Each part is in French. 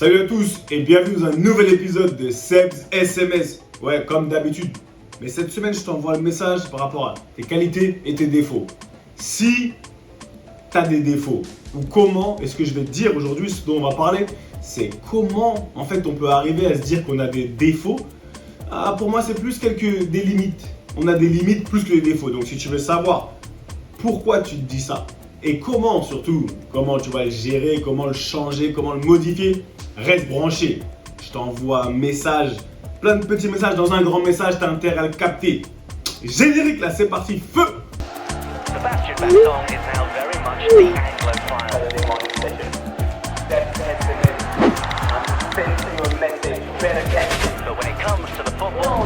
Salut à tous et bienvenue dans un nouvel épisode de Seb's SMS. Ouais, comme d'habitude. Mais cette semaine, je t'envoie le message par rapport à tes qualités et tes défauts. Si tu as des défauts, ou comment, et ce que je vais te dire aujourd'hui, ce dont on va parler, c'est comment en fait on peut arriver à se dire qu'on a des défauts. Pour moi, c'est plus des limites. On a des limites plus que des défauts. Donc si tu veux savoir pourquoi tu te dis ça, et comment surtout, comment tu vas le gérer, comment le changer, comment le modifier, reste branché. Je t'envoie un message, plein de petits messages dans un grand message, t'as intérêt à le capter. Générique là, c'est parti, feu! Sebastian Vettel is now very much the Anglophile. But when it comes to the football,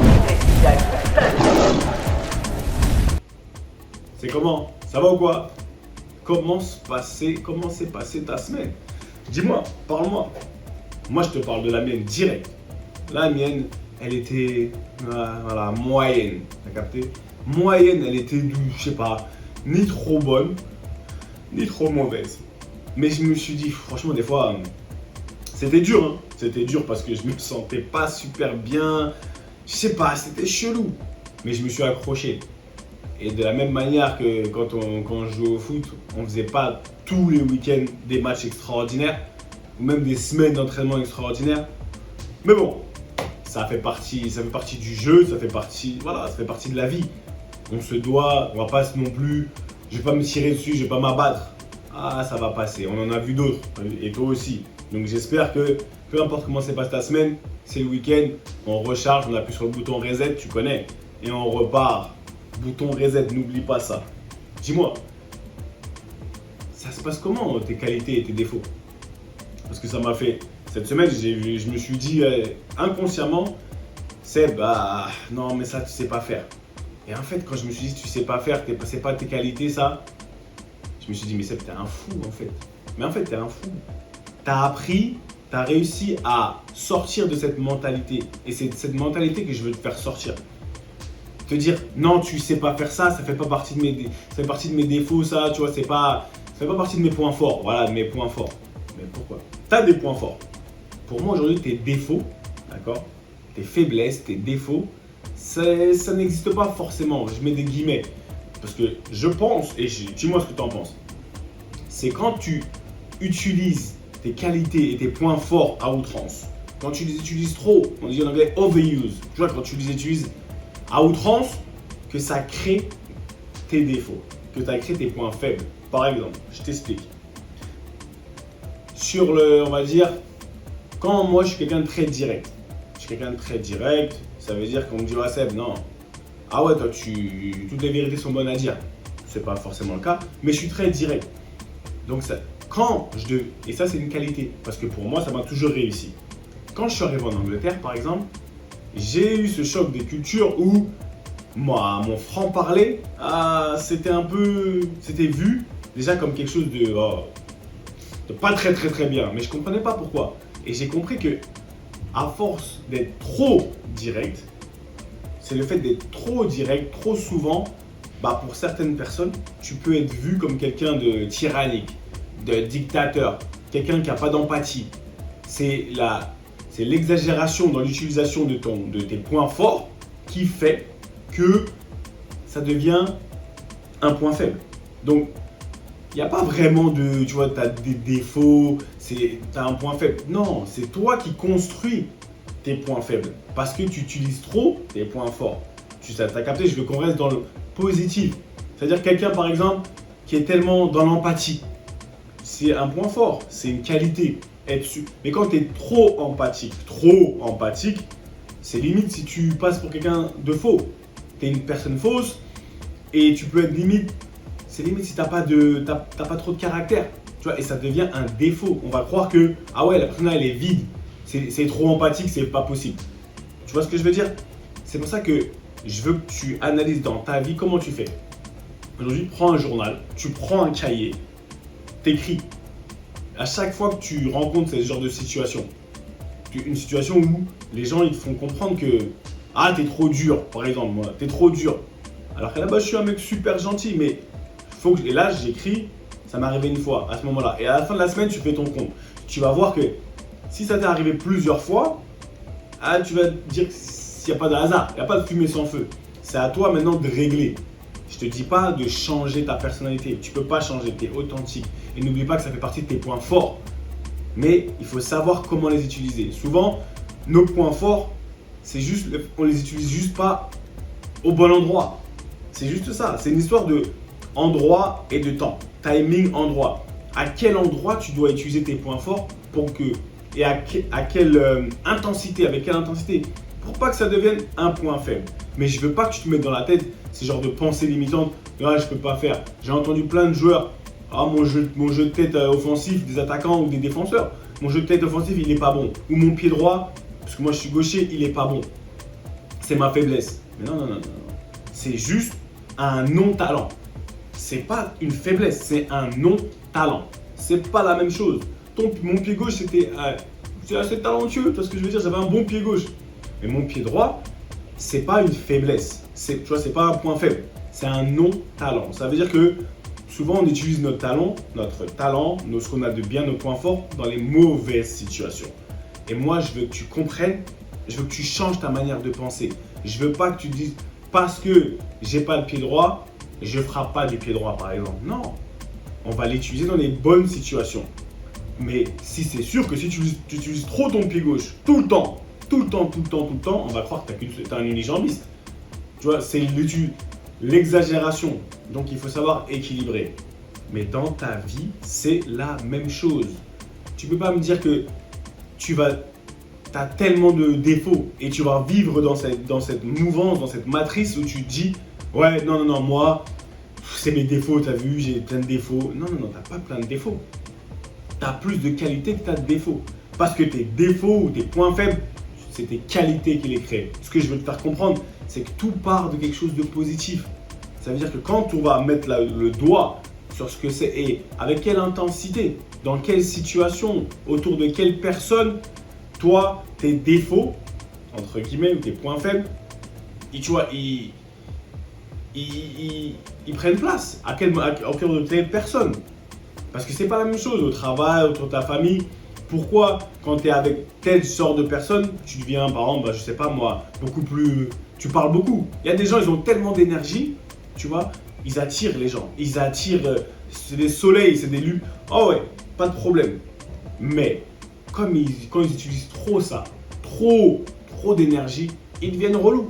C'est comment? Ça va ou quoi? Comment s'est passée ta semaine? Dis-moi, parle-moi. Moi, je te parle de la mienne direct. La mienne, elle était moyenne. T'as capté? Moyenne, elle était je sais pas, ni trop bonne, ni trop mauvaise. Mais je me suis dit, franchement, des fois, c'était dur. Hein. C'était dur parce que je me sentais pas super bien. Je sais pas, c'était chelou. Mais je me suis accroché. Et de la même manière que quand on jouait au foot, on ne faisait pas tous les week-ends des matchs extraordinaires ou même des semaines d'entraînement extraordinaires. Mais bon, ça fait partie du jeu, ça fait partie de la vie. On se doit, on va pas non plus, je vais pas me tirer dessus, je vais pas m'abattre. Ça va passer, on en a vu d'autres, et toi aussi. Donc j'espère que peu importe comment s'est passée ta semaine, c'est le week-end, on recharge, on appuie sur le bouton reset, tu connais, et on repart. Bouton reset, n'oublie pas ça. Dis-moi, ça se passe comment tes qualités et tes défauts? Parce que ça m'a fait, cette semaine, je me suis dit inconsciemment, non mais ça tu sais pas faire. Et en fait, quand je me suis dit tu sais pas faire, c'est pas tes qualités ça, je me suis dit mais Seb, t'es un fou en fait. Mais en fait, t'es un fou. T'as appris, t'as réussi à sortir de cette mentalité. Et c'est de cette mentalité que je veux te faire sortir. Te dire non, tu sais pas faire ça, ça fait pas partie de mes défauts, ça, tu vois, ça fait pas partie de mes points forts. Voilà, de mes points forts. Mais pourquoi? T'as des points forts. Pour moi aujourd'hui, tes défauts, d'accord, tes faiblesses, tes défauts, ça n'existe pas forcément. Je mets des guillemets parce que je pense, et dis-moi ce que tu en penses. C'est quand tu utilises tes qualités et tes points forts à outrance. Quand tu les utilises trop, on dit en anglais overuse. Tu vois, quand tu les utilises à outrance, que ça crée tes défauts, que tu as créé tes points faibles. Par exemple, je t'explique. On va dire, quand moi je suis quelqu'un de très direct. Ça veut dire qu'on me dit, Seb, non. Ah ouais, toi, toutes les vérités sont bonnes à dire. C'est pas forcément le cas, mais je suis très direct. Donc et ça c'est une qualité, parce que pour moi ça m'a toujours réussi. Quand je suis arrivé en Angleterre, par exemple, j'ai eu ce choc des cultures où moi, mon franc-parler, c'était vu déjà comme quelque chose de pas très très très bien, mais je comprenais pas pourquoi. Et j'ai compris que à force d'être trop direct, c'est le fait d'être trop direct, trop souvent, pour certaines personnes, tu peux être vu comme quelqu'un de tyrannique, de dictateur, quelqu'un qui n'a pas d'empathie. C'est l'exagération dans l'utilisation de tes points forts qui fait que ça devient un point faible. Donc, il n'y a pas vraiment tu as des défauts, tu as un point faible. Non, c'est toi qui construis tes points faibles parce que tu utilises trop tes points forts. Tu as capté, je veux qu'on reste dans le positif. C'est-à-dire quelqu'un, par exemple, qui est tellement dans l'empathie. C'est un point fort, c'est une qualité. Mais quand tu es trop empathique, c'est limite si tu passes pour quelqu'un de faux. Tu es une personne fausse et tu peux être c'est limite si tu n'as pas trop de caractère. Tu vois, et ça devient un défaut. On va croire que, la personne elle est vide, c'est trop empathique, c'est pas possible. Tu vois ce que je veux dire? C'est pour ça que je veux que tu analyses dans ta vie comment tu fais. Aujourd'hui, prends un journal, tu prends un cahier, t'écris. À chaque fois que tu rencontres ce genre de situation, une situation où les gens ils te font comprendre que t'es trop dur, par exemple, moi, t'es trop dur. Alors que là-bas, je suis un mec super gentil, mais et là, j'écris, ça m'est arrivé une fois à ce moment-là. Et à la fin de la semaine, tu fais ton compte. Tu vas voir que Si ça t'est arrivé plusieurs fois, tu vas te dire qu'il n'y a pas de hasard, il n'y a pas de fumée sans feu. C'est à toi maintenant de régler. Je te dis pas de changer ta personnalité. Tu peux pas changer, tu es authentique. Et n'oublie pas que ça fait partie de tes points forts. Mais il faut savoir comment les utiliser. Souvent, nos points forts, c'est juste, on les utilise juste pas au bon endroit. C'est juste ça. C'est une histoire de endroit et de temps. Timing, endroit. À quel endroit tu dois utiliser tes points forts pour que et à quelle intensité, avec quelle intensité, pour pas que ça devienne un point faible. Mais je veux pas que tu te mettes dans la tête ces genres de pensées limitantes. Ah, je peux pas faire. J'ai entendu plein de joueurs. Ah, mon jeu de tête offensif, des attaquants ou des défenseurs. Mon jeu de tête offensif, il est pas bon. Ou mon pied droit, parce que moi je suis gaucher, il est pas bon. C'est ma faiblesse. Mais non. C'est juste un non-talent. C'est pas une faiblesse, c'est un non-talent. C'est pas la même chose. Mon pied gauche, c'était assez talentueux, tu vois ce que je veux dire, j'avais un bon pied gauche. Mais mon pied droit, c'est pas une faiblesse. Tu vois, c'est pas un point faible. C'est un non-talent. Ça veut dire que souvent, on utilise notre talent, ce qu'on a de bien, nos points forts, dans les mauvaises situations. Et moi, je veux que tu comprennes, je veux que tu changes ta manière de penser. Je veux pas que tu dises, parce que j'ai pas le pied droit, je frappe pas du pied droit, par exemple. Non, on va l'utiliser dans les bonnes situations. Mais si c'est sûr que si tu utilises trop ton pied gauche, tout le temps, on va croire que tu es un unijambiste. Tu vois, c'est l'exagération. Donc, il faut savoir équilibrer. Mais dans ta vie, c'est la même chose. Tu ne peux pas me dire que tu as tellement de défauts et tu vas vivre dans cette mouvance, dans cette matrice où tu te dis « Ouais, non, moi, c'est mes défauts, tu as vu, j'ai plein de défauts. » Non, tu n'as pas plein de défauts. Tu as plus de qualités que tu as de défauts. Parce que tes défauts ou tes points faibles, c'est tes qualités qui les créent. Ce que je veux te faire comprendre, c'est que tout part de quelque chose de positif. Ça veut dire que quand on va mettre le doigt sur ce que c'est et avec quelle intensité, dans quelle situation, autour de quelle personne, toi, tes défauts, entre guillemets, ou tes points faibles, tu vois, ils prennent place au cœur de telle personne. Parce que c'est pas la même chose au travail, autour de ta famille. Pourquoi, quand tu es avec telle sorte de personne, tu deviens, par exemple, je sais pas moi, beaucoup plus. Tu parles beaucoup. Il y a des gens, ils ont tellement d'énergie, tu vois, ils attirent les gens. Ils attirent. C'est des soleils, c'est des lunes. Oh ouais, pas de problème. Mais, quand ils utilisent trop ça, trop d'énergie, ils deviennent relous.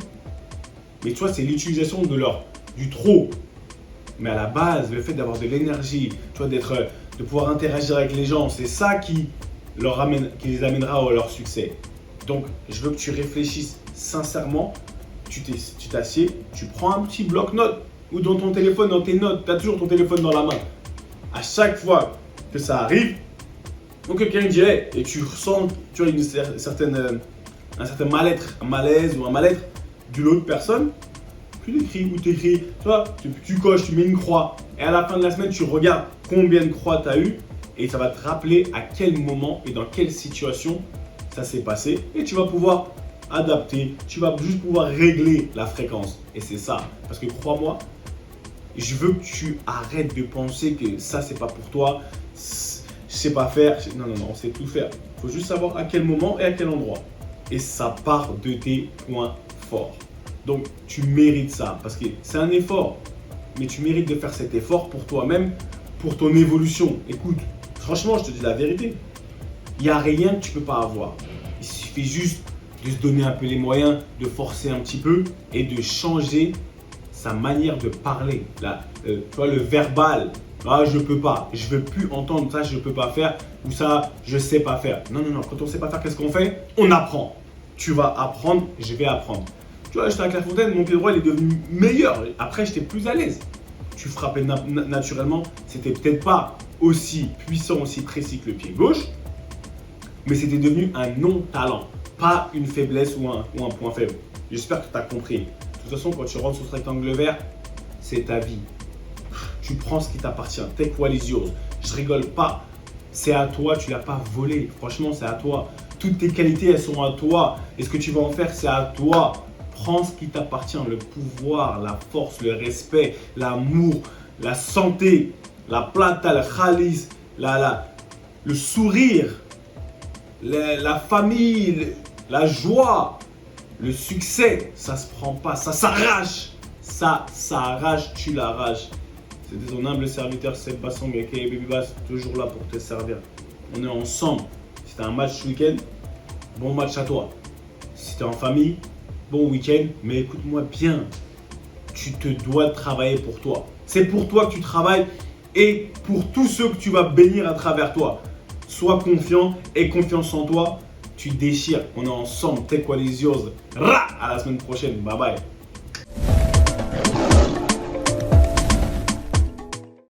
Mais tu vois, c'est l'utilisation du trop. Mais à la base, le fait d'avoir de l'énergie, tu vois, de pouvoir interagir avec les gens, c'est ça qui les amènera à leur succès. Donc, je veux que tu réfléchisses sincèrement. Tu t'assieds, tu prends un petit bloc-notes ou dans ton téléphone, dans tes notes, tu as toujours ton téléphone dans la main. À chaque fois que ça arrive, donc quelqu'un dit hey, et tu ressens, tu vois, un certain mal-être, un malaise ou un mal-être d'une autre personne, tu l'écris ou t'écris, tu coches, tu mets une croix et à la fin de la semaine, tu regardes combien de croix tu as eu et ça va te rappeler à quel moment et dans quelle situation ça s'est passé et tu vas pouvoir adapter, tu vas juste pouvoir régler la fréquence et c'est ça. Parce que crois-moi, je veux que tu arrêtes de penser que ça c'est pas pour toi, je sais pas faire, non, on sait tout faire. Il faut juste savoir à quel moment et à quel endroit et ça part de tes points forts. Donc, tu mérites ça parce que c'est un effort. Mais tu mérites de faire cet effort pour toi-même, pour ton évolution. Écoute, franchement, je te dis la vérité. Il n'y a rien que tu ne peux pas avoir. Il suffit juste de se donner un peu les moyens, de forcer un petit peu et de changer sa manière de parler. Tu vois, le verbal. Ah, je peux pas. Je veux plus entendre ça, je peux pas faire. Ou ça, je sais pas faire. Non. Quand on sait pas faire, qu'est-ce qu'on fait? On apprend. Tu vas apprendre, je vais apprendre. Tu vois, j'étais à Clairefontaine, mon pied droit il est devenu meilleur. Après, j'étais plus à l'aise. Tu frappais naturellement. C'était peut-être pas aussi puissant, aussi précis que le pied gauche, mais c'était devenu un non-talent, pas une faiblesse ou un point faible. J'espère que tu as compris. De toute façon, quand tu rentres sur ce rectangle vert, c'est ta vie. Tu prends ce qui t'appartient. Take what is yours. Je rigole pas. C'est à toi, tu l'as pas volé. Franchement, c'est à toi. Toutes tes qualités, elles sont à toi. Et ce que tu vas en faire, c'est à toi. Prends ce qui t'appartient, le pouvoir, la force, le respect, l'amour, la santé, la plata, le khalis, le sourire, la famille, la joie, le succès, ça se prend pas, ça s'arrache. Ça s'arrache, tu l'arraches. C'était ton humble serviteur Seb Bassong aka Baby Bass, toujours là pour te servir. On est ensemble. Si t'as un match ce week-end, bon match à toi. Si t'es en famille, bon week-end. Mais écoute-moi bien, tu te dois de travailler pour toi. C'est pour toi que tu travailles et pour tous ceux que tu vas bénir à travers toi. Sois confiant et confiance en toi. Tu déchires. On est ensemble. Take what is yours. À la semaine prochaine. Bye bye.